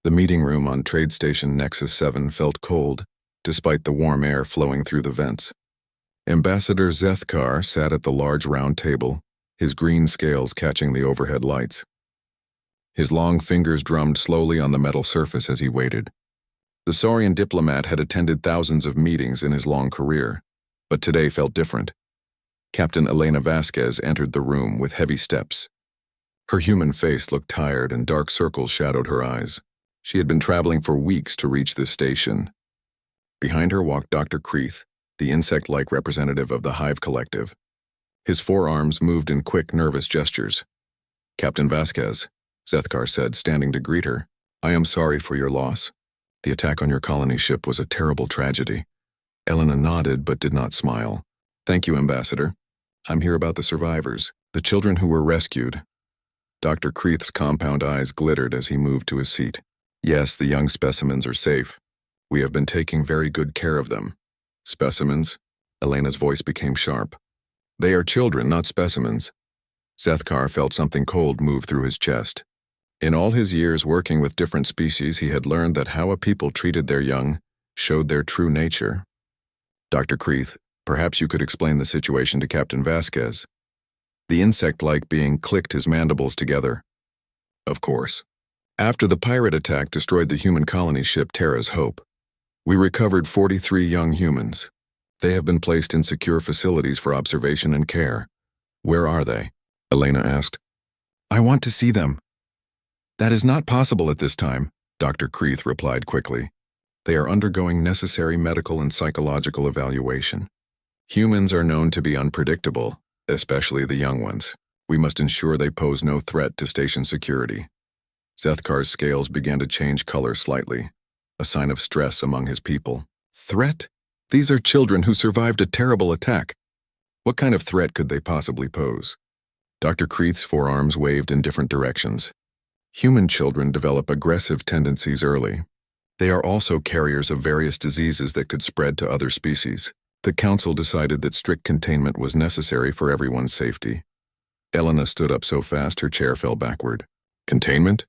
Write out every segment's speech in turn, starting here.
The meeting room on Trade Station Nexus 7 felt cold, despite the warm air flowing through the vents. Ambassador Zethkar sat at the large round table, his green scales catching the overhead lights. His long fingers drummed slowly on the metal surface as he waited. The Saurian diplomat had attended thousands of meetings in his long career, but today felt different. Captain Elena Vasquez entered the room with heavy steps. Her human face looked tired and dark circles shadowed her eyes. She had been traveling for weeks to reach this station. Behind her walked Dr. Kreith, the insect-like representative of the Hive Collective. His forearms moved in quick, nervous gestures. "Captain Vasquez," Zethkar said, standing to greet her, "I am sorry for your loss. The attack on your colony ship was a terrible tragedy." Elena nodded but did not smile. "Thank you, Ambassador. I'm here about the survivors, the children who were rescued." Dr. Kreith's compound eyes glittered as he moved to his seat. "Yes, the young specimens are safe. We have been taking very good care of them." "Specimens?" Elena's voice became sharp. "They are children, not specimens." Zethkar felt something cold move through his chest. In all his years working with different species, he had learned that how a people treated their young showed their true nature. "Dr. Kreith, perhaps you could explain the situation to Captain Vasquez." The insect-like being clicked his mandibles together. "Of course. After the pirate attack destroyed the human colony ship Terra's Hope, we recovered 43 young humans. They have been placed in secure facilities for observation and care." "Where are they?" Elena asked. "I want to see them." "That is not possible at this time," Dr. Kreith replied quickly. "They are undergoing necessary medical and psychological evaluation. Humans are known to be unpredictable, especially the young ones. We must ensure they pose no threat to station security." Zethkar's scales began to change color slightly, a sign of stress among his people. "Threat? These are children who survived a terrible attack. What kind of threat could they possibly pose?" Dr. Kreith's forearms waved in different directions. "Human children develop aggressive tendencies early. They are also carriers of various diseases that could spread to other species. The council decided that strict containment was necessary for everyone's safety." Elena stood up so fast her chair fell backward. "Containment?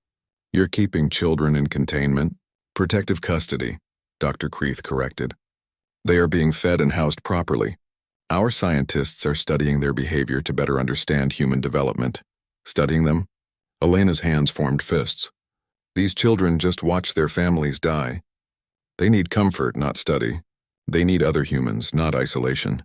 You're keeping children in containment?" "Protective custody," Dr. Kreith corrected. "They are being fed and housed properly. Our scientists are studying their behavior to better understand human development." "Studying them?" Elena's hands formed fists. "These children just watch their families die. They need comfort, not study. They need other humans, not isolation."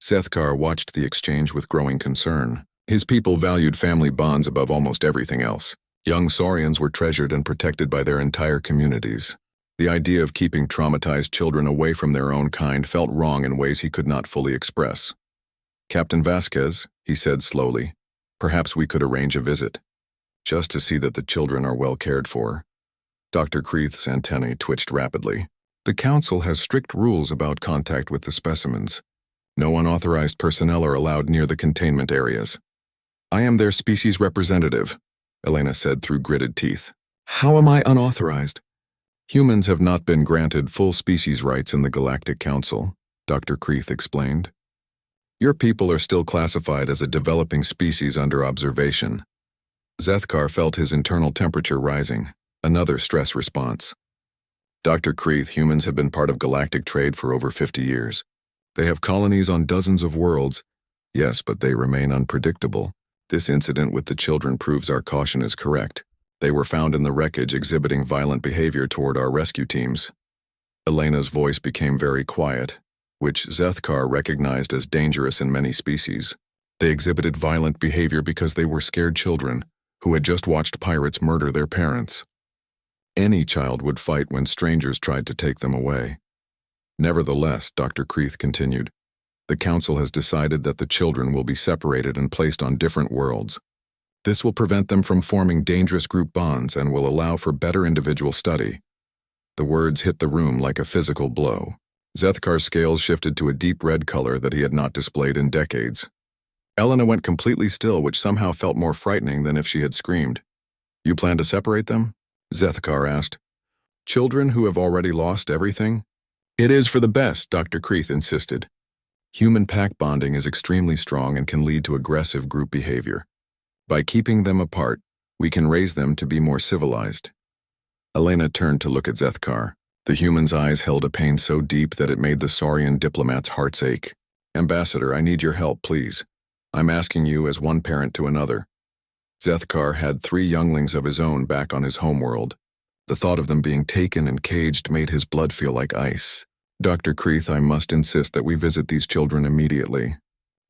Zethkar watched the exchange with growing concern. His people valued family bonds above almost everything else. Young Saurians were treasured and protected by their entire communities. The idea of keeping traumatized children away from their own kind felt wrong in ways he could not fully express. "Captain Vasquez," he said slowly, "perhaps we could arrange a visit, just to see that the children are well cared for." Dr. Kreith's antennae twitched rapidly. "The council has strict rules about contact with the specimens. No unauthorized personnel are allowed near the containment areas." "I am their species representative," Elena said through gritted teeth. "How am I unauthorized?" "Humans have not been granted full species rights in the Galactic Council," Dr. Kreith explained. "Your people are still classified as a developing species under observation." Zethkar felt his internal temperature rising, another stress response. "Dr. Kreith, humans have been part of galactic trade for over 50 years. They have colonies on dozens of worlds. Yes, but they remain unpredictable. This incident with the children proves our caution is correct. They were found in the wreckage exhibiting violent behavior toward our rescue teams." Elena's voice became very quiet, which Zethkar recognized as dangerous in many species. They exhibited violent behavior because they were scared children who had just watched pirates murder their parents. Any child would fight when strangers tried to take them away. "Nevertheless," Dr. Kreith continued, "the council has decided that the children will be separated and placed on different worlds. This will prevent them from forming dangerous group bonds and will allow for better individual study." The words hit the room like a physical blow. Zethkar's scales shifted to a deep red color that he had not displayed in decades. Elena went completely still, which somehow felt more frightening than if she had screamed. "You plan to separate them?" Zethkar asked. "Children who have already lost everything?" "It is for the best," Dr. Kreith insisted. "Human pack bonding is extremely strong and can lead to aggressive group behavior. By keeping them apart, we can raise them to be more civilized." Elena turned to look at Zethkar. The human's eyes held a pain so deep that it made the Saurian diplomat's hearts ache. Ambassador, I need your help, please. I'm asking you as one parent to another. Zethkar had 3 younglings of his own back on his homeworld. The thought of them being taken and caged made his blood feel like ice. Dr. Kreith, I must insist that we visit these children immediately.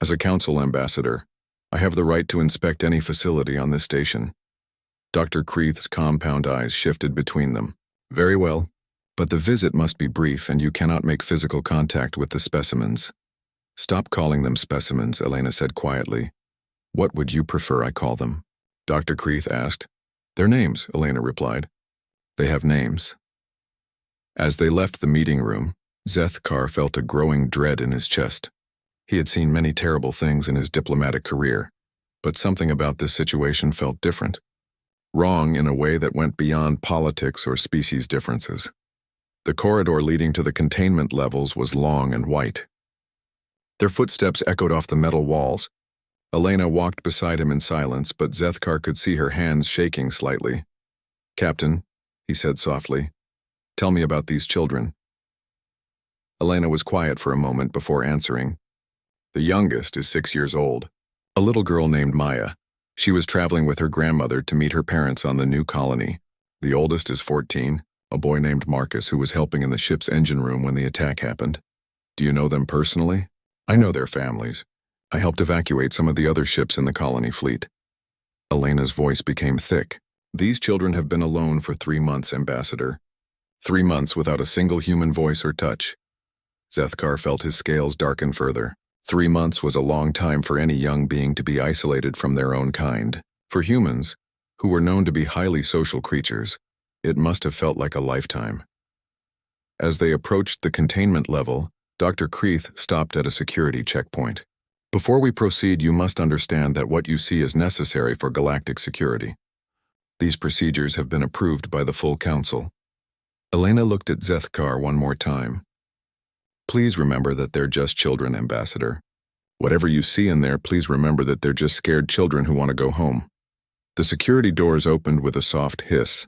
As a council ambassador, I have the right to inspect any facility on this station. Dr. Kreith's compound eyes shifted between them. Very well, but the visit must be brief and you cannot make physical contact with the specimens. Stop calling them specimens, Elena said quietly. What would you prefer I call them? Dr. Kreith asked. Their names, Elena replied. They have names. As they left the meeting room, Zethkar felt a growing dread in his chest. He had seen many terrible things in his diplomatic career, but something about this situation felt different. Wrong in a way that went beyond politics or species differences. The corridor leading to the containment levels was long and white. Their footsteps echoed off the metal walls. Elena walked beside him in silence, but Zethkar could see her hands shaking slightly. Captain, he said softly, tell me about these children. Elena was quiet for a moment before answering. The youngest is 6 years old, a little girl named Maya. She was traveling with her grandmother to meet her parents on the new colony. The oldest is 14, a boy named Marcus who was helping in the ship's engine room when the attack happened. Do you know them personally? I know their families. I helped evacuate some of the other ships in the colony fleet. Elena's voice became thick. These children have been alone for 3 months, Ambassador. 3 months without a single human voice or touch. Zethkar felt his scales darken further. 3 months was a long time for any young being to be isolated from their own kind. For humans, who were known to be highly social creatures, it must have felt like a lifetime. As they approached the containment level, Dr. Kreith stopped at a security checkpoint. Before we proceed, you must understand that what you see is necessary for galactic security. These procedures have been approved by the full council. Elena looked at Zethkar one more time. Please remember that they're just children, Ambassador. Whatever you see in there, please remember that they're just scared children who want to go home. The security doors opened with a soft hiss,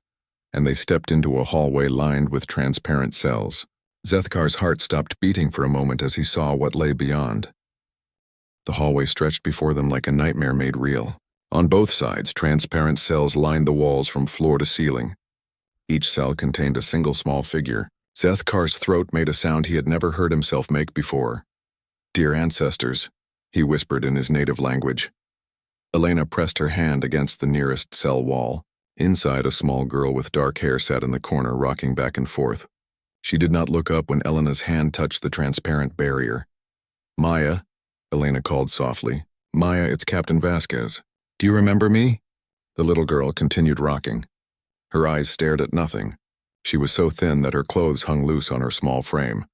and they stepped into a hallway lined with transparent cells. Zethkar's heart stopped beating for a moment as he saw what lay beyond. The hallway stretched before them like a nightmare made real. On both sides, transparent cells lined the walls from floor to ceiling. Each cell contained a single small figure. Zethkar's throat made a sound he had never heard himself make before. Dear ancestors, he whispered in his native language. Elena pressed her hand against the nearest cell wall. Inside, a small girl with dark hair sat in the corner, rocking back and forth. She did not look up when Elena's hand touched the transparent barrier. Maya, Elena called softly. Maya, it's Captain Vasquez. Do you remember me? The little girl continued rocking. Her eyes stared at nothing. She was so thin that her clothes hung loose on her small frame.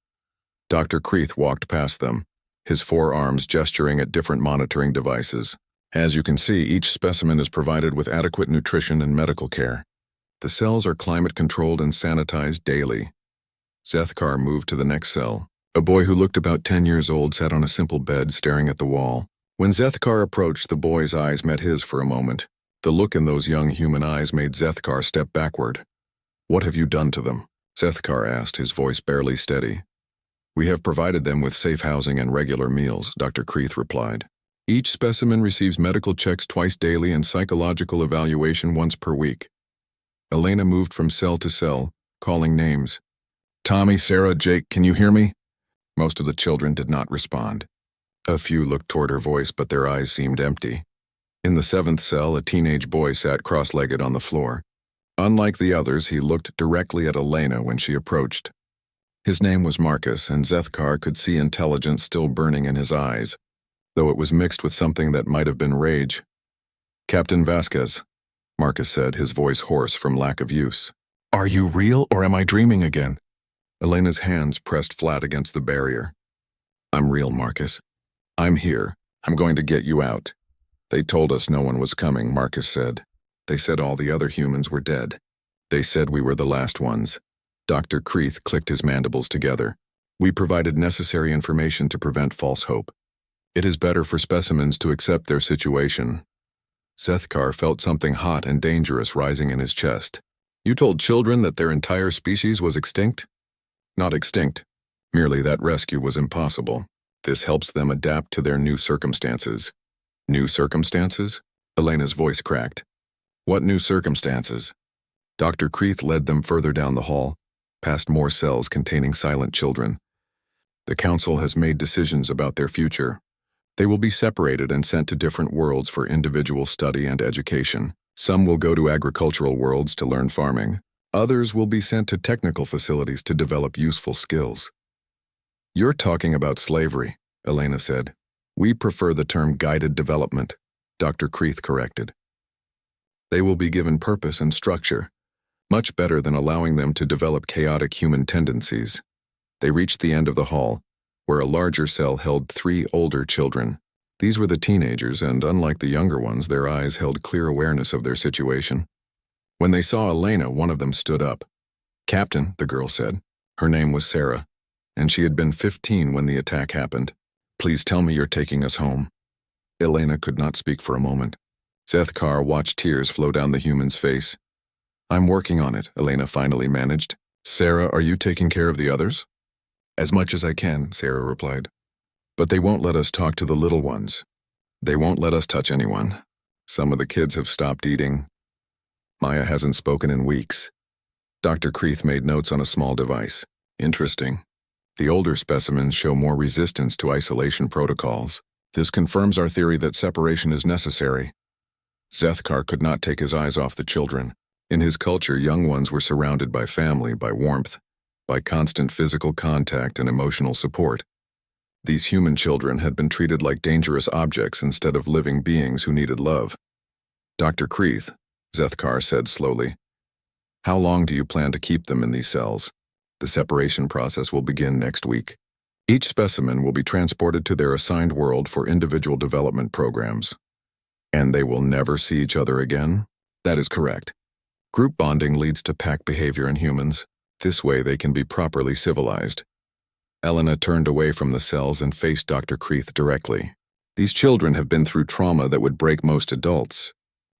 Dr. Kreith walked past them, his 4 arms gesturing at different monitoring devices. As you can see, each specimen is provided with adequate nutrition and medical care. The cells are climate-controlled and sanitized daily. Zethkar moved to the next cell. A boy who looked about 10 years old sat on a simple bed staring at the wall. When Zethkar approached, the boy's eyes met his for a moment. The look in those young human eyes made Zethkar step backward. What have you done to them? Zethkar asked, his voice barely steady. We have provided them with safe housing and regular meals, Dr. Kreith replied. Each specimen receives medical checks twice daily and psychological evaluation once per week. Elena moved from cell to cell, calling names. Tommy, Sarah, Jake, can you hear me? Most of the children did not respond. A few looked toward her voice, but their eyes seemed empty. In the 7th cell, a teenage boy sat cross-legged on the floor. Unlike the others, he looked directly at Elena when she approached. His name was Marcus, and Zethkar could see intelligence still burning in his eyes, though it was mixed with something that might have been rage. Captain Vasquez, Marcus said, his voice hoarse from lack of use. Are you real, or am I dreaming again? Elena's hands pressed flat against the barrier. I'm real, Marcus. I'm here. I'm going to get you out. They told us no one was coming, Marcus said. They said all the other humans were dead. They said we were the last ones. Dr. Kreith clicked his mandibles together. We provided necessary information to prevent false hope. It is better for specimens to accept their situation. Zethkar felt something hot and dangerous rising in his chest. You told children that their entire species was extinct? Not extinct, merely that rescue was impossible. This helps them adapt to their new circumstances. New circumstances? Elena's voice cracked. What new circumstances? Dr. Creeth led them further down the hall, past more cells containing silent children. The council has made decisions about their future. They will be separated and sent to different worlds for individual study and education. Some will go to agricultural worlds to learn farming. Others will be sent to technical facilities to develop useful skills. You're talking about slavery, Elena said. We prefer the term guided development, Dr. Creeth corrected. They will be given purpose and structure, much better than allowing them to develop chaotic human tendencies. They reached the end of the hall, where a larger cell held 3 older children. These were the teenagers, and unlike the younger ones, their eyes held clear awareness of their situation. When they saw Elena, one of them stood up. Captain, the girl said. Her name was Sarah, and she had been 15 when the attack happened. Please tell me you're taking us home. Elena could not speak for a moment. Zethkar watched tears flow down the human's face. I'm working on it, Elena finally managed. Sarah, are you taking care of the others? As much as I can, Sarah replied. But they won't let us talk to the little ones. They won't let us touch anyone. Some of the kids have stopped eating. Maya hasn't spoken in weeks. Dr. Creeth made notes on a small device. Interesting. The older specimens show more resistance to isolation protocols. This confirms our theory that separation is necessary. Zethkar could not take his eyes off the children. In his culture, young ones were surrounded by family, by warmth, by constant physical contact and emotional support. These human children had been treated like dangerous objects instead of living beings who needed love. Dr. Creeth, Zethkar said slowly, how long do you plan to keep them in these cells? The separation process will begin next week. Each specimen will be transported to their assigned world for individual development programs. And they will never see each other again? That is correct. Group bonding leads to pack behavior in humans. This way they can be properly civilized. Elena turned away from the cells and faced Dr. Creeth directly. These children have been through trauma that would break most adults.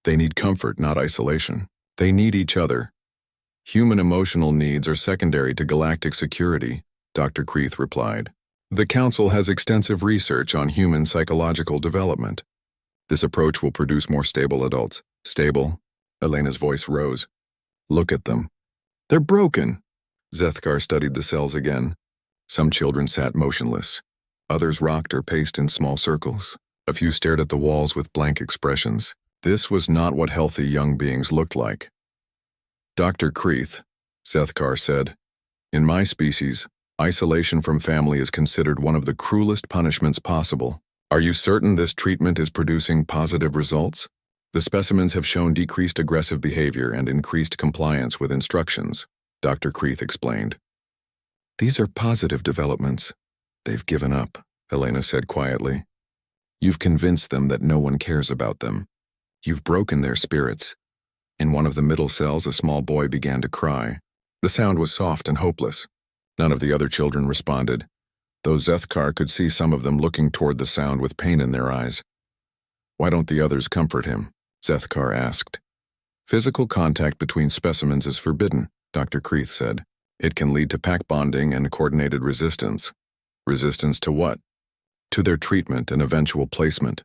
They need comfort, not isolation. They need each other. Human emotional needs are secondary to galactic security, Dr. Creeth replied. The Council has extensive research on human psychological development. This approach will produce more stable adults. Stable? Elena's voice rose. Look at them. They're broken. Zethkar studied the cells again. Some children sat motionless. Others rocked or paced in small circles. A few stared at the walls with blank expressions. This was not what healthy young beings looked like. Dr. Creeth, Zethkar said, in my species, isolation from family is considered one of the cruelest punishments possible. Are you certain this treatment is producing positive results? The specimens have shown decreased aggressive behavior and increased compliance with instructions, Dr. Creeth explained. These are positive developments. They've given up, Elena said quietly. You've convinced them that no one cares about them. You've broken their spirits. In one of the middle cells, a small boy began to cry. The sound was soft and hopeless. None of the other children responded, though Zethkar could see some of them looking toward the sound with pain in their eyes. Why don't the others comfort him? Zethkar asked. Physical contact between specimens is forbidden, Dr. Creeth said. It can lead to pack bonding and coordinated resistance. Resistance to what? To their treatment and eventual placement.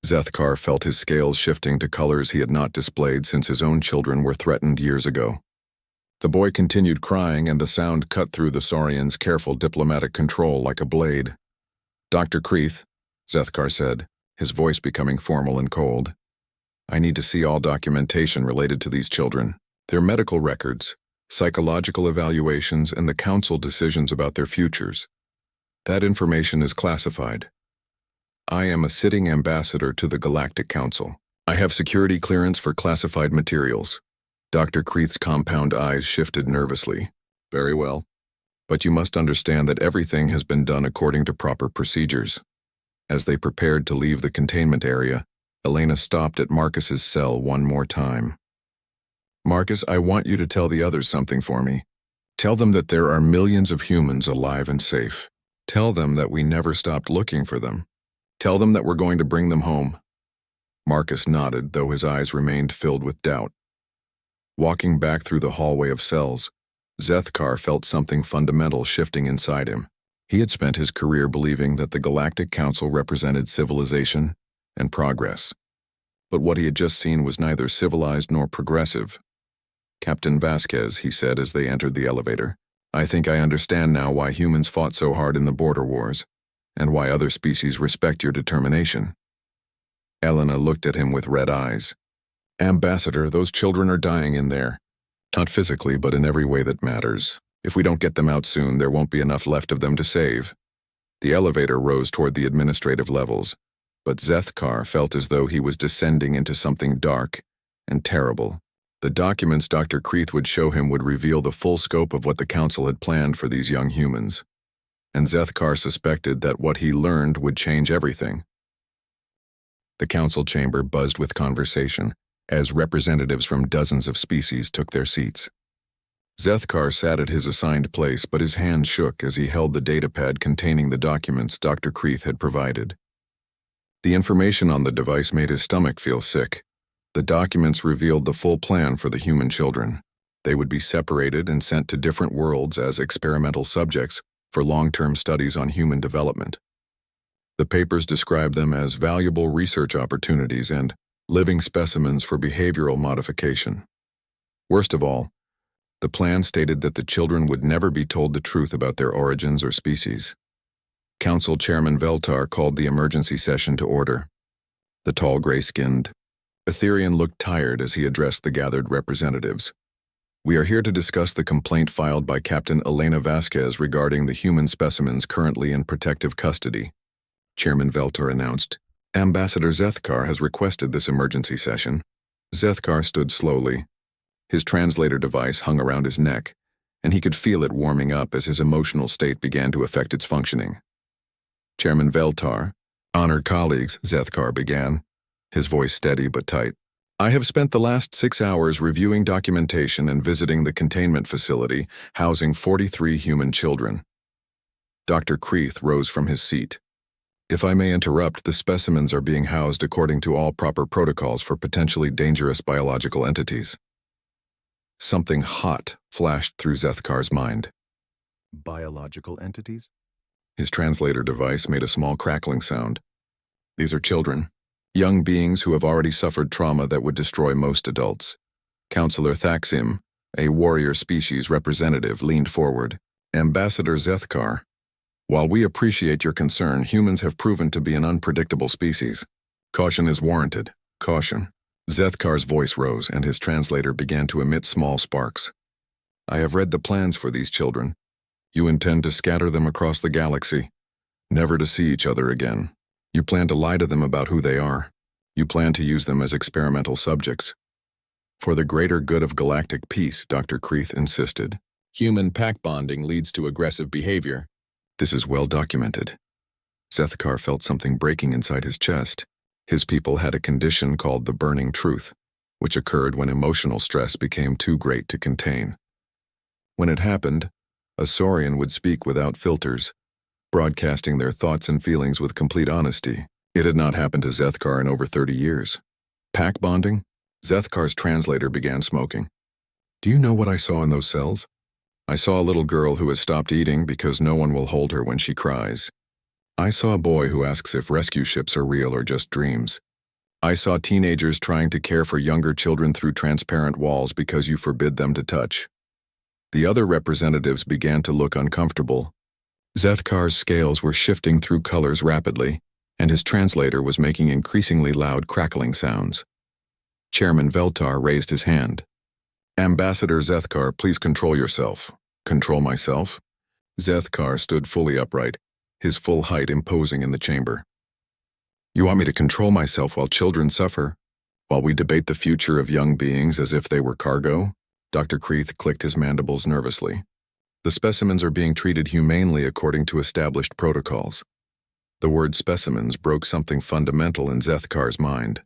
Zethkar felt his scales shifting to colors he had not displayed since his own children were threatened years ago. The boy continued crying, and the sound cut through the Saurian's careful diplomatic control like a blade. Dr. Creeth, Zethkar said, his voice becoming formal and cold. I need to see all documentation related to these children, their medical records, psychological evaluations, and the council decisions about their futures. That information is classified. I am a sitting ambassador to the Galactic Council. I have security clearance for classified materials. Dr. Creeth's compound eyes shifted nervously. Very well. But you must understand that everything has been done according to proper procedures. As they prepared to leave the containment area, Elena stopped at Marcus's cell one more time. Marcus, I want you to tell the others something for me. Tell them that there are millions of humans alive and safe. Tell them that we never stopped looking for them. Tell them that we're going to bring them home. Marcus nodded, though his eyes remained filled with doubt. Walking back through the hallway of cells, Zethkar felt something fundamental shifting inside him. He had spent his career believing that the Galactic Council represented civilization and progress. But what he had just seen was neither civilized nor progressive. "Captain Vasquez," he said as they entered the elevator, "I think I understand now why humans fought so hard in the border wars, and why other species respect your determination." Elena looked at him with red eyes. "Ambassador, those children are dying in there. Not physically, but in every way that matters. If we don't get them out soon, there won't be enough left of them to save." The elevator rose toward the administrative levels, but Zethkar felt as though he was descending into something dark and terrible. The documents Dr. Kreith would show him would reveal the full scope of what the Council had planned for these young humans, and Zethkar suspected that what he learned would change everything. The Council chamber buzzed with conversation as representatives from dozens of species took their seats. Zethkar sat at his assigned place, but his hand shook as he held the datapad containing the documents Dr. Kreith had provided. The information on the device made his stomach feel sick. The documents revealed the full plan for the human children. They would be separated and sent to different worlds as experimental subjects for long-term studies on human development. The papers described them as valuable research opportunities and living specimens for behavioral modification. Worst of all, the plan stated that the children would never be told the truth about their origins or species. Council Chairman Veltar called the emergency session to order. The tall, gray-skinned Etherian looked tired as he addressed the gathered representatives. "We are here to discuss the complaint filed by Captain Elena Vasquez regarding the human specimens currently in protective custody," Chairman Veltar announced. "Ambassador Zethkar has requested this emergency session." Zethkar stood slowly. His translator device hung around his neck, and he could feel it warming up as his emotional state began to affect its functioning. "Chairman Veltar, honored colleagues," Zethkar began, his voice steady but tight. "I have spent the last 6 hours reviewing documentation and visiting the containment facility housing 43 human children." Dr. Kreith rose from his seat. "If I may interrupt, the specimens are being housed according to all proper protocols for potentially dangerous biological entities." Something hot flashed through Zethkar's mind. "Biological entities?" His translator device made a small crackling sound. "These are children, young beings who have already suffered trauma that would destroy most adults." Councillor Thaxim, a warrior species representative, leaned forward. "Ambassador Zethkar, while we appreciate your concern, humans have proven to be an unpredictable species. Caution is warranted. Caution." Zethkar's voice rose, and his translator began to emit small sparks. "I have read the plans for these children. You intend to scatter them across the galaxy, never to see each other again. You plan to lie to them about who they are. You plan to use them as experimental subjects. For the greater good of galactic peace," Dr. Kreith insisted. "Human pack bonding leads to aggressive behavior. This is well documented." Zethkar felt something breaking inside his chest. His people had a condition called the burning truth, which occurred when emotional stress became too great to contain. When it happened, a Saurian would speak without filters, broadcasting their thoughts and feelings with complete honesty. It had not happened to Zethkar in over 30 years. "Pack bonding?" Zethkar's translator began smoking. "Do you know what I saw in those cells? I saw a little girl who has stopped eating because no one will hold her when she cries. I saw a boy who asks if rescue ships are real or just dreams. I saw teenagers trying to care for younger children through transparent walls because you forbid them to touch." The other representatives began to look uncomfortable. Zethkar's scales were shifting through colors rapidly, and his translator was making increasingly loud crackling sounds. Chairman Veltar raised his hand. "Ambassador Zethkar, please control yourself." "Control myself?" Zethkar stood fully upright, his full height imposing in the chamber. "You want me to control myself while children suffer? While we debate the future of young beings as if they were cargo?" Dr. Kreith clicked his mandibles nervously. "The specimens are being treated humanely according to established protocols." The word specimens broke something fundamental in Zethkar's mind.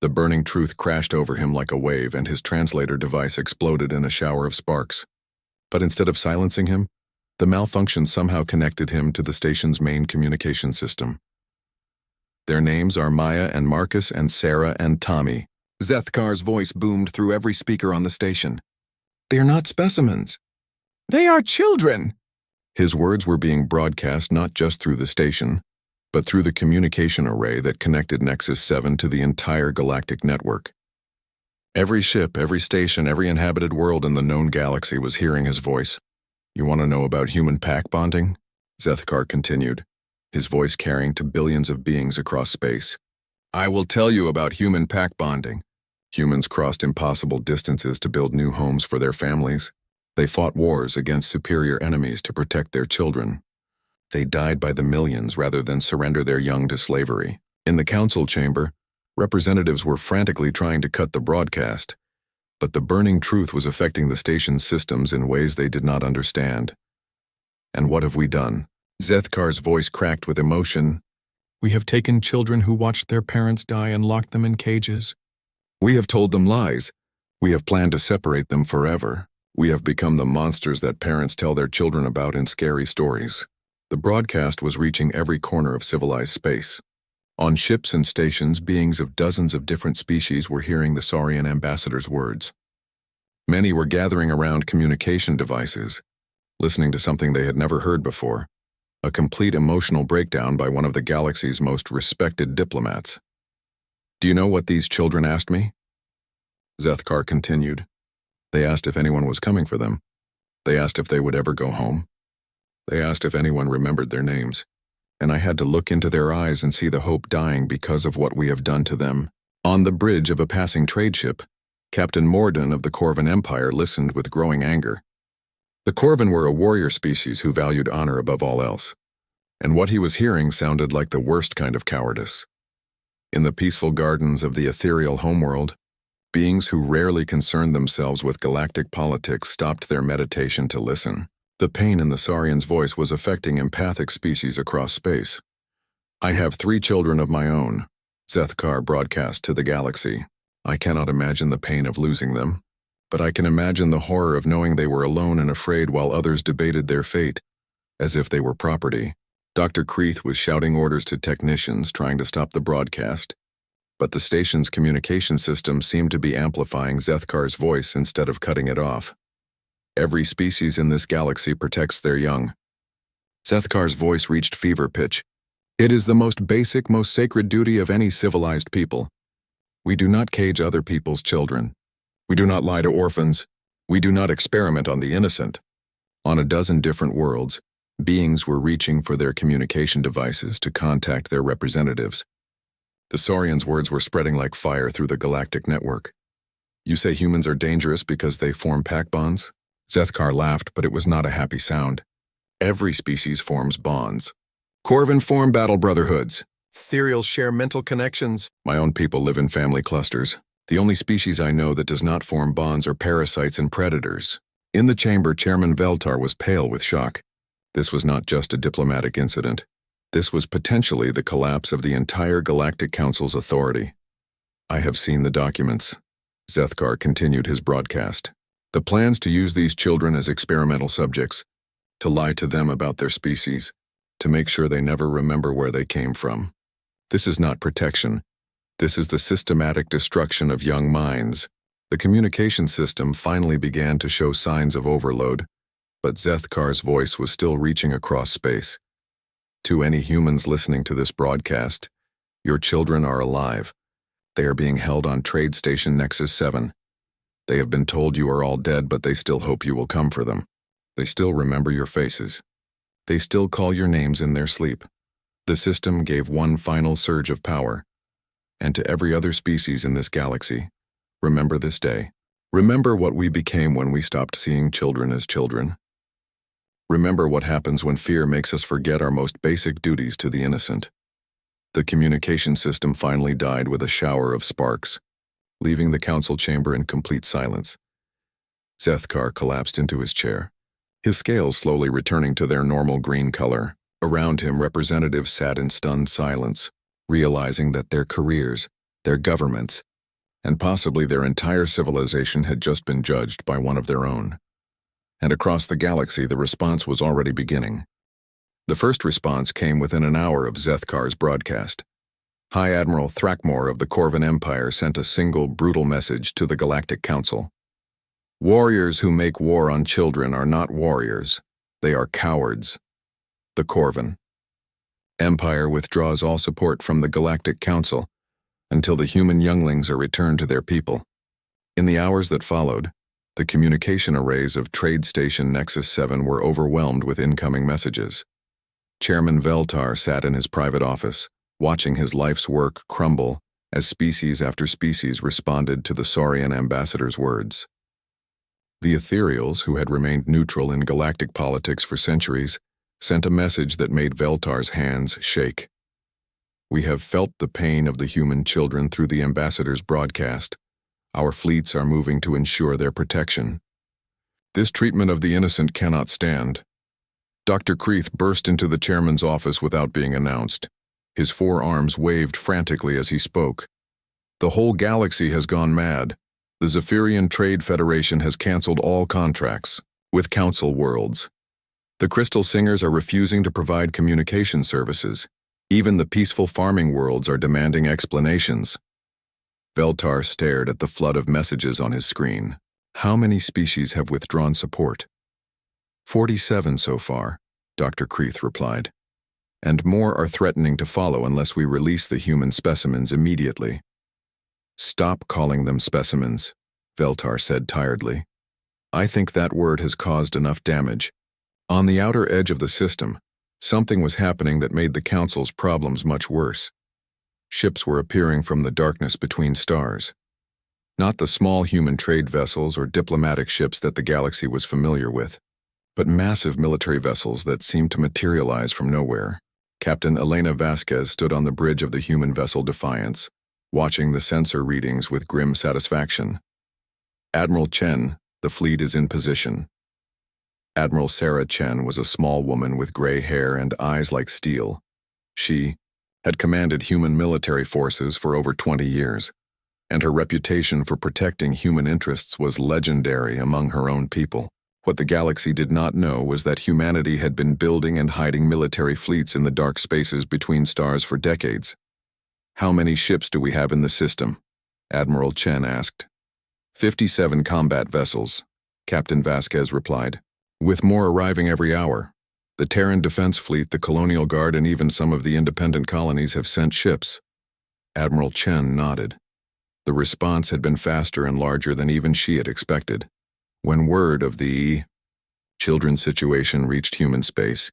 The burning truth crashed over him like a wave, and his translator device exploded in a shower of sparks. But instead of silencing him, the malfunction somehow connected him to the station's main communication system. "Their names are Maya and Marcus and Sarah and Tommy," Zethkar's voice boomed through every speaker on the station. "They are not specimens. They are children!" His words were being broadcast not just through the station, but through the communication array that connected Nexus 7 to the entire galactic network. Every ship, every station, every inhabited world in the known galaxy was hearing his voice. "You want to know about human pack bonding?" Zethkar continued, his voice carrying to billions of beings across space. "I will tell you about human pack bonding. Humans crossed impossible distances to build new homes for their families. They fought wars against superior enemies to protect their children. They died by the millions rather than surrender their young to slavery. In the council chamber, representatives were frantically trying to cut the broadcast, but the burning truth was affecting the station's systems in ways they did not understand. And what have we done? Zethkar's voice cracked with emotion. "We have taken children who watched their parents die and locked them in cages. We have told them lies. We have planned to separate them forever. We have become the monsters that parents tell their children about in scary stories." The broadcast was reaching every corner of civilized space. On ships and stations, beings of dozens of different species were hearing the Saurian ambassador's words. Many were gathering around communication devices, listening to something they had never heard before, a complete emotional breakdown by one of the galaxy's most respected diplomats. "Do you know what these children asked me?" Zethkar continued. "They asked if anyone was coming for them. They asked if they would ever go home. They asked if anyone remembered their names. And I had to look into their eyes and see the hope dying because of what we have done to them." On the bridge of a passing trade ship, Captain Morden of the Corvan Empire listened with growing anger. The Corvan were a warrior species who valued honor above all else, and what he was hearing sounded like the worst kind of cowardice. In the peaceful gardens of the ethereal homeworld, beings who rarely concerned themselves with galactic politics stopped their meditation to listen. The pain in the Saurian's voice was affecting empathic species across space. "I have 3 children of my own," Zethkar broadcast to the galaxy. "I cannot imagine the pain of losing them, but I can imagine the horror of knowing they were alone and afraid while others debated their fate, as if they were property." Dr. Kreeth was shouting orders to technicians trying to stop the broadcast, but the station's communication system seemed to be amplifying Zethkar's voice instead of cutting it off. "Every species in this galaxy protects their young." Zethkar's voice reached fever pitch. "It is the most basic, most sacred duty of any civilized people. We do not cage other people's children. We do not lie to orphans. We do not experiment on the innocent." On a dozen different worlds, beings were reaching for their communication devices to contact their representatives. The Saurians' words were spreading like fire through the galactic network. "You say humans are dangerous because they form pack bonds?" Zethkar laughed, but it was not a happy sound. "Every species forms bonds. Corvan form battle brotherhoods. Ethereals share mental connections. My own people live in family clusters. The only species I know that does not form bonds are parasites and predators." In the chamber, Chairman Veltar was pale with shock. This was not just a diplomatic incident. This was potentially the collapse of the entire Galactic Council's authority. "I have seen the documents." Zethkar continued his broadcast. "The plans to use these children as experimental subjects, to lie to them about their species, to make sure they never remember where they came from. This is not protection. This is the systematic destruction of young minds." The communication system finally began to show signs of overload, but Zethkar's voice was still reaching across space. "To any humans listening to this broadcast, your children are alive. They are being held on Trade Station Nexus 7. They have been told you are all dead, but they still hope you will come for them. They still remember your faces. They still call your names in their sleep." The system gave one final surge of power. "And to every other species in this galaxy, remember this day. Remember what we became when we stopped seeing children as children. Remember what happens when fear makes us forget our most basic duties to the innocent." The communication system finally died with a shower of sparks, leaving the council chamber in complete silence. Zethkar collapsed into his chair, his scales slowly returning to their normal green color. Around him, representatives sat in stunned silence, realizing that their careers, their governments, and possibly their entire civilization had just been judged by one of their own. And across the galaxy, the response was already beginning. The first response came within an hour of Zethkar's broadcast. High Admiral Thrakmor of the Corvan Empire sent a single brutal message to the Galactic Council. Warriors who make war on children are not warriors. They are cowards. The Corvan Empire withdraws all support from the Galactic Council until the human younglings are returned to their people. In the hours that followed, the communication arrays of Trade Station Nexus 7 were overwhelmed with incoming messages. Chairman Veltar sat in his private office, watching his life's work crumble as species after species responded to the Saurian ambassador's words. The Ethereals, who had remained neutral in galactic politics for centuries, sent a message that made Veltar's hands shake. We have felt the pain of the human children through the ambassador's broadcast. Our fleets are moving to ensure their protection. This treatment of the innocent cannot stand. Dr. Kreith burst into the chairman's office without being announced. His forearms waved frantically as he spoke. The whole galaxy has gone mad. The Zephyrian Trade Federation has canceled all contracts with Council Worlds. The Crystal Singers are refusing to provide communication services. Even the peaceful farming worlds are demanding explanations. Veltar stared at the flood of messages on his screen. How many species have withdrawn support? 47 so far, Dr. Kreith replied. And more are threatening to follow unless we release the human specimens immediately. Stop calling them specimens, Veltar said tiredly. I think that word has caused enough damage. On the outer edge of the system, something was happening that made the Council's problems much worse. Ships were appearing from the darkness between stars. Not the small human trade vessels or diplomatic ships that the galaxy was familiar with, but massive military vessels that seemed to materialize from nowhere. Captain Elena Vasquez stood on the bridge of the human vessel Defiance, watching the sensor readings with grim satisfaction. Admiral Chen, the fleet is in position. Admiral Sarah Chen was a small woman with gray hair and eyes like steel. She had commanded human military forces for over 20 years, and her reputation for protecting human interests was legendary among her own people. What the galaxy did not know was that humanity had been building and hiding military fleets in the dark spaces between stars for decades. How many ships do we have in the system? Admiral Chen asked. 57 combat vessels, Captain Vasquez replied, with more arriving every hour. The Terran Defense Fleet, the Colonial Guard, and even some of the independent colonies have sent ships. Admiral Chen nodded. The response had been faster and larger than even she had expected. When word of the children's situation reached human space,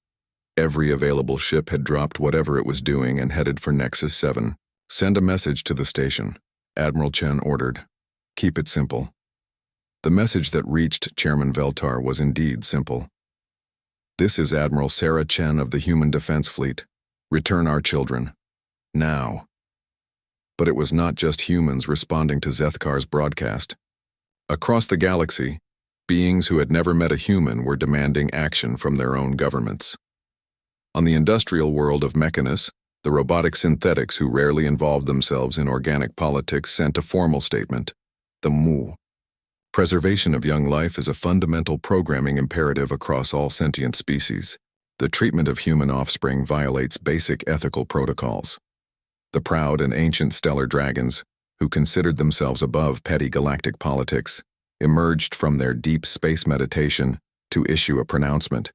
every available ship had dropped whatever it was doing and headed for Nexus 7. Send a message to the station, Admiral Chen ordered. Keep it simple. The message that reached Chairman Veltar was indeed simple. This is Admiral Sarah Chen of the Human Defense Fleet. Return our children. Now. But it was not just humans responding to Zethkar's broadcast. Across the galaxy, beings who had never met a human were demanding action from their own governments. On the industrial world of Mechanus, the robotic synthetics who rarely involved themselves in organic politics sent a formal statement. The Mu. Preservation of young life is a fundamental programming imperative across all sentient species. The treatment of human offspring violates basic ethical protocols. The proud and ancient stellar dragons, who considered themselves above petty galactic politics, emerged from their deep space meditation to issue a pronouncement.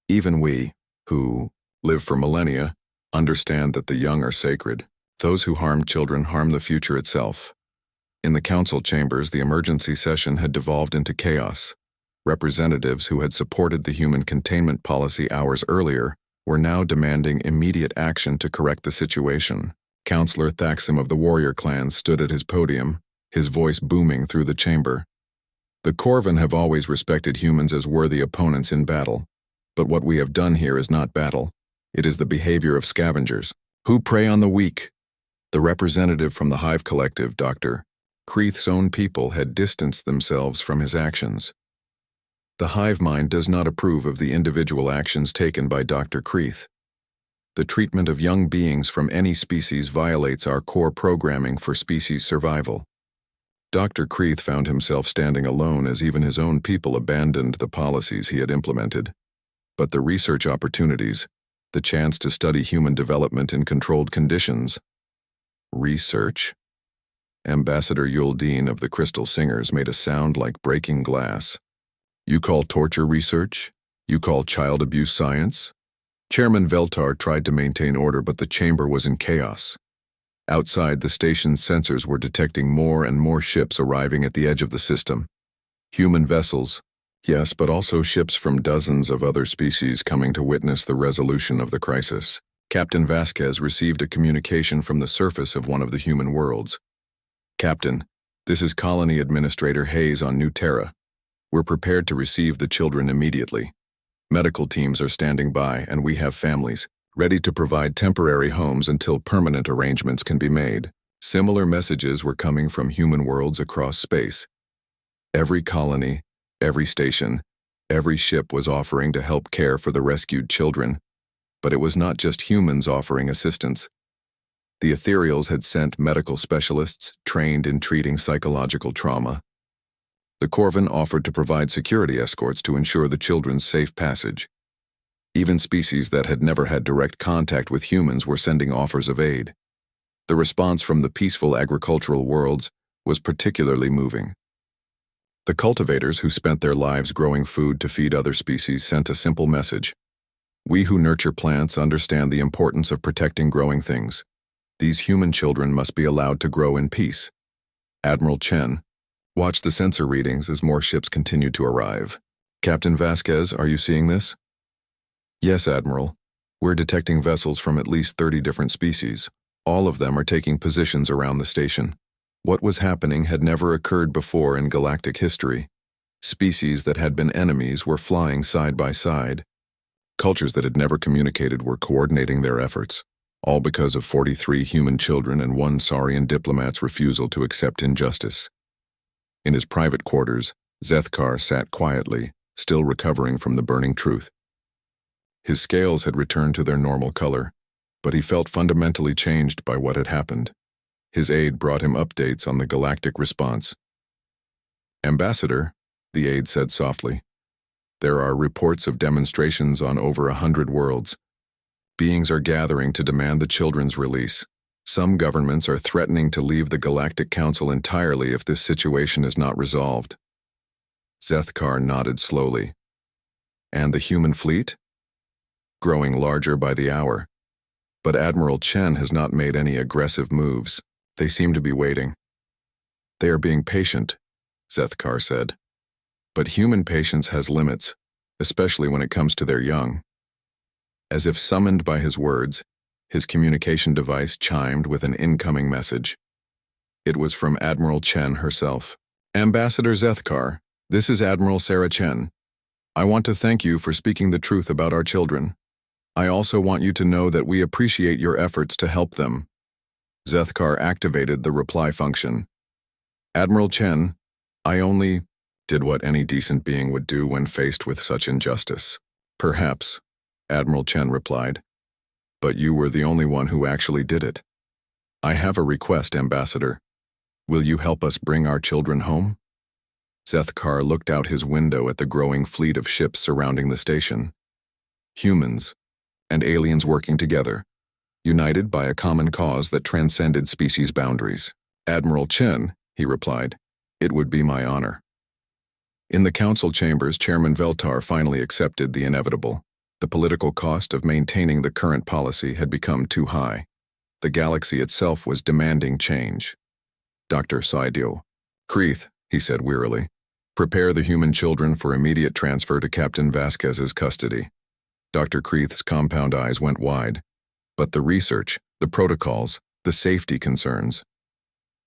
Even we, who live for millennia, understand that the young are sacred. Those who harm children harm the future itself. In the council chambers, the emergency session had devolved into chaos. Representatives who had supported the human containment policy hours earlier were now demanding immediate action to correct the situation. Counselor Thaxam of the warrior clans stood at his podium, his voice booming through the chamber. The Corvan have always respected humans as worthy opponents in battle. But what we have done here is not battle. It is the behavior of scavengers, who prey on the weak. The representative from the Hive Collective, Dr. Kreith's own people, had distanced themselves from his actions. The hive mind does not approve of the individual actions taken by Dr. Kreith. The treatment of young beings from any species violates our core programming for species survival. Dr. Kreith found himself standing alone as even his own people abandoned the policies he had implemented. But the research opportunities, the chance to study human development in controlled conditions, Research. Ambassador Yuldeen of the Crystal Singers made a sound like breaking glass. You call torture research? You call child abuse science? Chairman Veltar tried to maintain order, but the chamber was in chaos. Outside, the station's sensors were detecting more and more ships arriving at the edge of the system. Human vessels, yes, but also ships from dozens of other species coming to witness the resolution of the crisis. Captain Vasquez received a communication from the surface of one of the human worlds. Captain, this is Colony Administrator Hayes on New Terra. We're prepared to receive the children immediately. Medical teams are standing by, and we have families, ready to provide temporary homes until permanent arrangements can be made. Similar messages were coming from human worlds across space. Every colony, every station, every ship was offering to help care for the rescued children. But it was not just humans offering assistance. The Ethereals had sent medical specialists trained in treating psychological trauma. The Corvin offered to provide security escorts to ensure the children's safe passage. Even species that had never had direct contact with humans were sending offers of aid. The response from the peaceful agricultural worlds was particularly moving. The cultivators who spent their lives growing food to feed other species sent a simple message. We who nurture plants understand the importance of protecting growing things. These human children must be allowed to grow in peace. Admiral Chen watched the sensor readings as more ships continued to arrive. Captain Vasquez, are you seeing this? Yes, Admiral. We're detecting vessels from at least 30 different species. All of them are taking positions around the station. What was happening had never occurred before in galactic history. Species that had been enemies were flying side by side. Cultures that had never communicated were coordinating their efforts, all because of 43 human children and one Saurian diplomat's refusal to accept injustice. In his private quarters, Zethkar sat quietly, still recovering from the burning truth. His scales had returned to their normal color, but he felt fundamentally changed by what had happened. His aide brought him updates on the galactic response. Ambassador, the aide said softly, there are reports of demonstrations on over 100 worlds. Beings are gathering to demand the children's release. Some governments are threatening to leave the Galactic Council entirely if this situation is not resolved. Zethkar nodded slowly. And the human fleet? Growing larger by the hour. But Admiral Chen has not made any aggressive moves. They seem to be waiting. They are being patient, Zethkar said. But human patience has limits, especially when it comes to their young. As if summoned by his words, his communication device chimed with an incoming message. It was from Admiral Chen herself. Ambassador Zethkar, this is Admiral Sarah Chen. I want to thank you for speaking the truth about our children. I also want you to know that we appreciate your efforts to help them. Zethkar activated the reply function. Admiral Chen, I only did what any decent being would do when faced with such injustice. Perhaps, Admiral Chen replied. But you were the only one who actually did it. I have a request, Ambassador. Will you help us bring our children home? Zethkar looked out his window at the growing fleet of ships surrounding the station. Humans and aliens working together, united by a common cause that transcended species boundaries. Admiral Chen, he replied, it would be my honor. In the council chambers, Chairman Veltar finally accepted the inevitable. The political cost of maintaining the current policy had become too high. The galaxy itself was demanding change. Dr. Saidio. Kreeth, he said wearily, prepare the human children for immediate transfer to Captain Vasquez's custody. Dr. Kreeth's compound eyes went wide. But the research, the protocols, the safety concerns.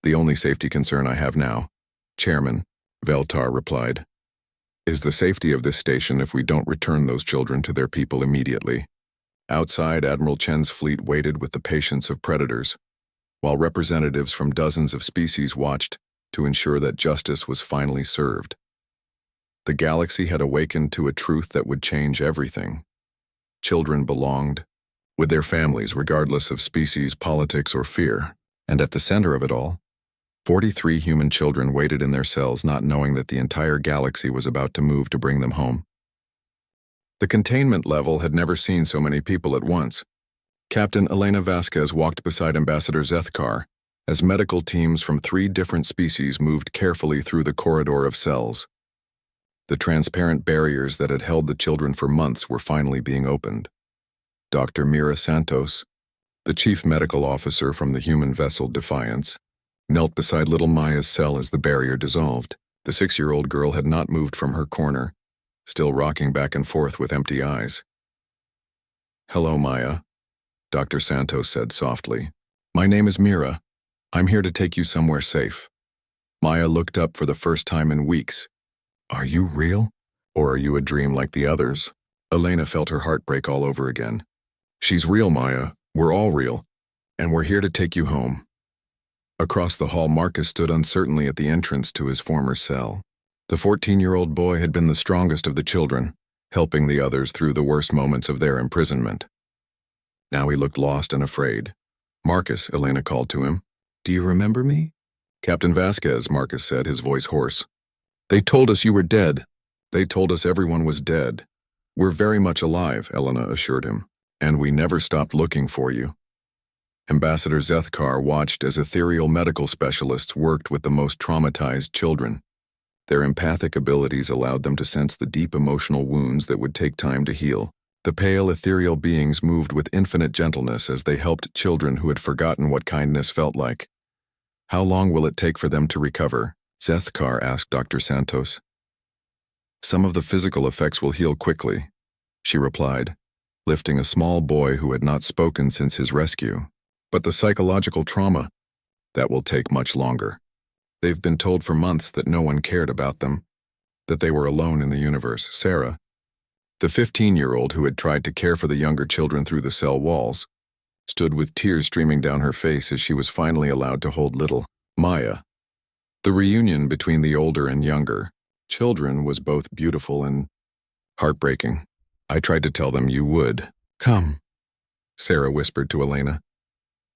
The only safety concern I have now, Chairman, Veltar replied, is the safety of this station if we don't return those children to their people immediately. Outside, Admiral Chen's fleet waited with the patience of predators, while representatives from dozens of species watched to ensure that justice was finally served. The galaxy had awakened to a truth that would change everything. Children belonged with their families regardless of species, politics, or fear, and at the center of it all, 43 human children waited in their cells not knowing that the entire galaxy was about to move to bring them home. The containment level had never seen so many people at once. Captain Elena Vasquez walked beside Ambassador Zethkar, as medical teams from 3 different species moved carefully through the corridor of cells. The transparent barriers that had held the children for months were finally being opened. Dr. Mira Santos, the chief medical officer from the human vessel Defiance, knelt beside little Maya's cell as the barrier dissolved. The 6-year-old girl had not moved from her corner, still rocking back and forth with empty eyes. "Hello, Maya," Dr. Santos said softly. "My name is Mira. I'm here to take you somewhere safe." Maya looked up for the first time in weeks. "Are you real? Or are you a dream like the others?" Elena felt her heart break all over again. "She's real, Maya. We're all real. And we're here to take you home." Across the hall, Marcus stood uncertainly at the entrance to his former cell. The 14-year-old boy had been the strongest of the children, helping the others through the worst moments of their imprisonment. Now he looked lost and afraid. "Marcus," Elena called to him. "Do you remember me?" "Captain Vasquez," Marcus said, his voice hoarse. "They told us you were dead. They told us everyone was dead." "We're very much alive," Elena assured him, "and we never stopped looking for you." Ambassador Zethkar watched as ethereal medical specialists worked with the most traumatized children. Their empathic abilities allowed them to sense the deep emotional wounds that would take time to heal. The pale ethereal beings moved with infinite gentleness as they helped children who had forgotten what kindness felt like. "How long will it take for them to recover?" Zethkar asked Dr. Santos. "Some of the physical effects will heal quickly," she replied, lifting a small boy who had not spoken since his rescue. "But the psychological trauma, that will take much longer. They've been told for months that no one cared about them, that they were alone in the universe." Sarah, the 15-year-old who had tried to care for the younger children through the cell walls, stood with tears streaming down her face as she was finally allowed to hold little Maya. The reunion between the older and younger children was both beautiful and heartbreaking. "I tried to tell them you would come," Sarah whispered to Elena.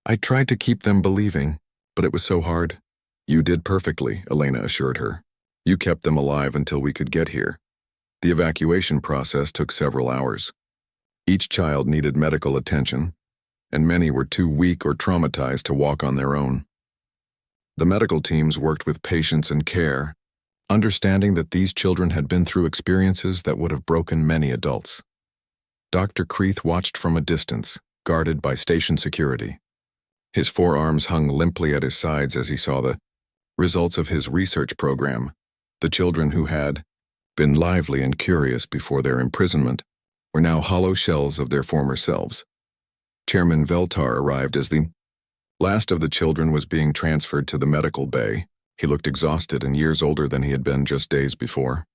"I tried to keep them believing, but it was so hard." "You did perfectly," Elena assured her. "You kept them alive until we could get here." The evacuation process took several hours. Each child needed medical attention, and many were too weak or traumatized to walk on their own. The medical teams worked with patience and care, understanding that these children had been through experiences that would have broken many adults. Dr. Creeth watched from a distance, guarded by station security. His forearms hung limply at his sides as he saw the results of his research program. The children who had been lively and curious before their imprisonment were now hollow shells of their former selves. Chairman Veltar arrived as the last of the children was being transferred to the medical bay. He looked exhausted and years older than he had been just days before.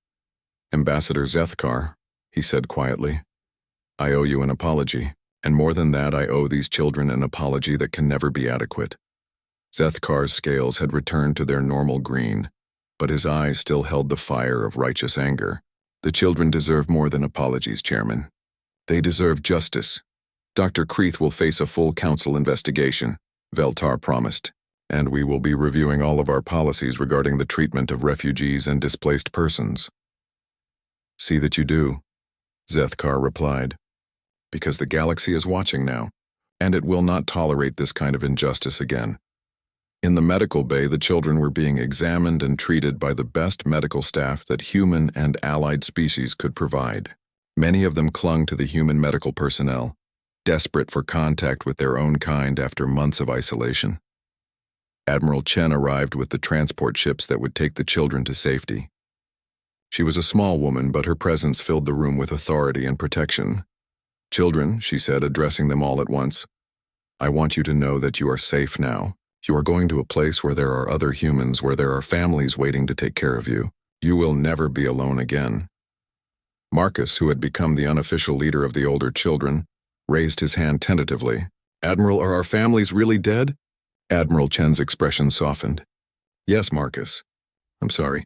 "Ambassador Zethkar," he said quietly, "I owe you an apology, and more than that, I owe these children an apology that can never be adequate." Zethkar's scales had returned to their normal green, but his eyes still held the fire of righteous anger. "The children deserve more than apologies, Chairman. They deserve justice. Dr. Creeth will face a full council investigation," Veltar promised, "and we will be reviewing all of our policies regarding the treatment of refugees and displaced persons." "See that you do," Zethkar replied, "because the galaxy is watching now, and it will not tolerate this kind of injustice again." In the medical bay, the children were being examined and treated by the best medical staff that human and allied species could provide. Many of them clung to the human medical personnel, desperate for contact with their own kind after months of isolation. Admiral Chen arrived with the transport ships that would take the children to safety. She was a small woman, but her presence filled the room with authority and protection. "Children," she said, addressing them all at once, "I want you to know that you are safe now. You are going to a place where there are other humans, where there are families waiting to take care of you. You will never be alone again." Marcus, who had become the unofficial leader of the older children, raised his hand tentatively. "Admiral, are our families really dead?" Admiral Chen's expression softened. "Yes, Marcus. I'm sorry.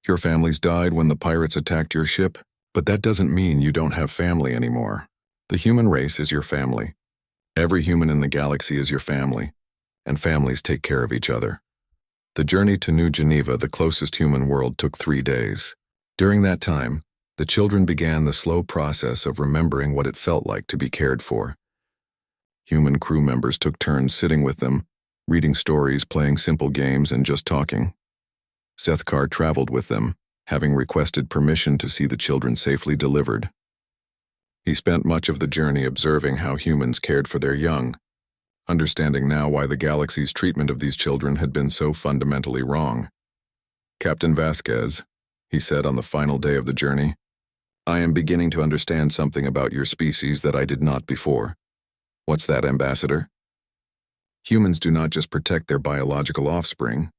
Your families died when the pirates attacked your ship, but that doesn't mean you don't have family anymore. The human race is your family. Every human in the galaxy is your family, and families take care of each other." The journey to New Geneva, the closest human world, took 3 days. During that time, the children began the slow process of remembering what it felt like to be cared for. Human crew members took turns sitting with them, reading stories, playing simple games, and just talking. Zethkar traveled with them, having requested permission to see the children safely delivered. He spent much of the journey observing how humans cared for their young, understanding now why the galaxy's treatment of these children had been so fundamentally wrong. "Captain Vasquez," he said on the final day of the journey, "I am beginning to understand something about your species that I did not before." "What's that, Ambassador?" "Humans do not just protect their biological offspring.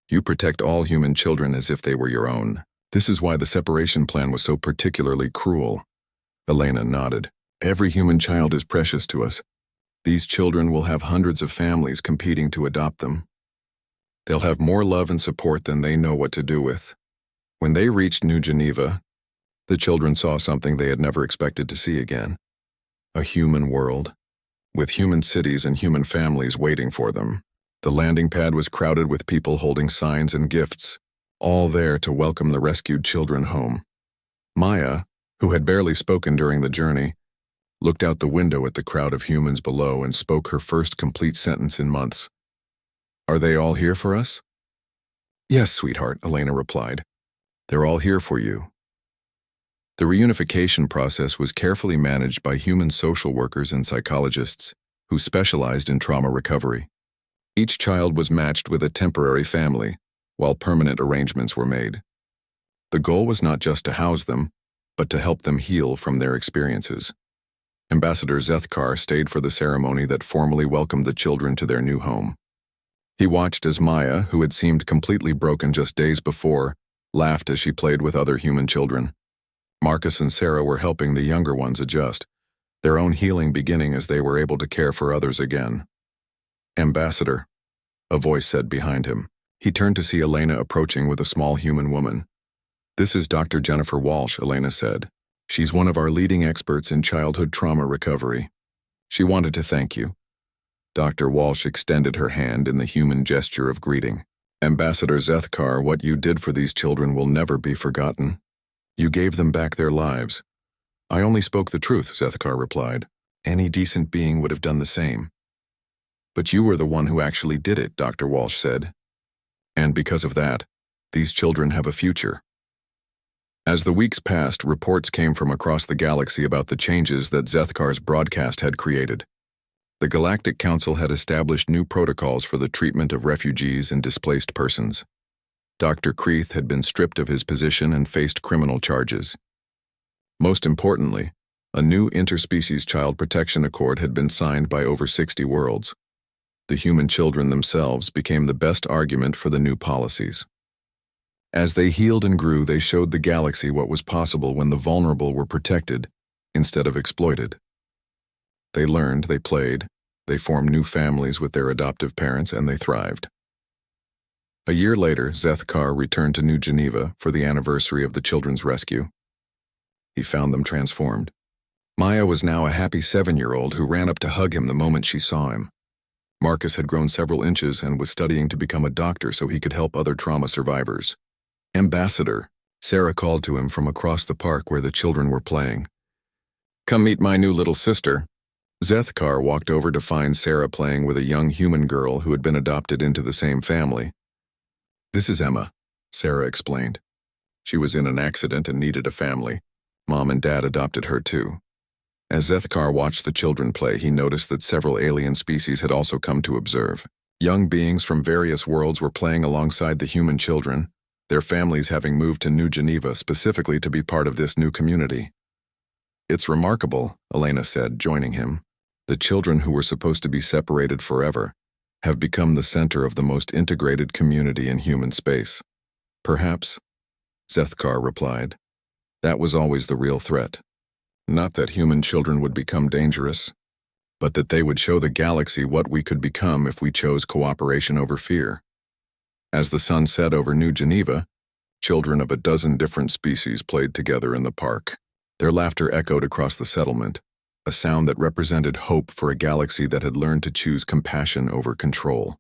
You protect all human children as if they were your own. This is why the separation plan was so particularly cruel." Elena nodded. "Every human child is precious to us. These children will have hundreds of families competing to adopt them. They'll have more love and support than they know what to do with." When they reached New Geneva, the children saw something they had never expected to see again. A human world, with human cities and human families waiting for them. The landing pad was crowded with people holding signs and gifts, all there to welcome the rescued children home. Maya, who had barely spoken during the journey, looked out the window at the crowd of humans below and spoke her first complete sentence in months. "Are they all here for us?" "Yes, sweetheart," Elena replied. "They're all here for you." The reunification process was carefully managed by human social workers and psychologists who specialized in trauma recovery. Each child was matched with a temporary family, while permanent arrangements were made. The goal was not just to house them, but to help them heal from their experiences. Ambassador Zethkar stayed for the ceremony that formally welcomed the children to their new home. He watched as Maya, who had seemed completely broken just days before, laughed as she played with other human children. Marcus and Sarah were helping the younger ones adjust, their own healing beginning as they were able to care for others again. "Ambassador," a voice said behind him. He turned to see Elena approaching with a small human woman. "This is Dr. Jennifer Walsh," Elena said. "She's one of our leading experts in childhood trauma recovery. She wanted to thank you." Dr. Walsh extended her hand in the human gesture of greeting. "Ambassador Zethkar, what you did for these children will never be forgotten. You gave them back their lives." "I only spoke the truth," Zethkar replied. "Any decent being would have done the same." "But you were the one who actually did it," Dr. Walsh said. "And because of that, these children have a future." As the weeks passed, reports came from across the galaxy about the changes that Zethkar's broadcast had created. The Galactic Council had established new protocols for the treatment of refugees and displaced persons. Dr. Kreeth had been stripped of his position and faced criminal charges. Most importantly, a new interspecies child protection accord had been signed by over 60 worlds. The human children themselves became the best argument for the new policies. As they healed and grew, they showed the galaxy what was possible when the vulnerable were protected instead of exploited. They learned, they played, they formed new families with their adoptive parents, and they thrived. A year later, Zethkar returned to New Geneva for the anniversary of the children's rescue. He found them transformed. Maya was now a happy 7-year-old who ran up to hug him the moment she saw him. Marcus had grown several inches and was studying to become a doctor so he could help other trauma survivors. "Ambassador," Sarah called to him from across the park where the children were playing. "Come meet my new little sister." Zethkar walked over to find Sarah playing with a young human girl who had been adopted into the same family. "This is Emma," Sarah explained. "She was in an accident and needed a family. Mom and Dad adopted her too." As Zethkar watched the children play, he noticed that several alien species had also come to observe. Young beings from various worlds were playing alongside the human children, their families having moved to New Geneva specifically to be part of this new community. "It's remarkable," Elena said, joining him. "The children who were supposed to be separated forever have become the center of the most integrated community in human space." "Perhaps," Zethkar replied. "That was always the real threat. Not that human children would become dangerous, but that they would show the galaxy what we could become if we chose cooperation over fear." As the sun set over New Geneva, children of a dozen different species played together in the park. Their laughter echoed across the settlement, a sound that represented hope for a galaxy that had learned to choose compassion over control.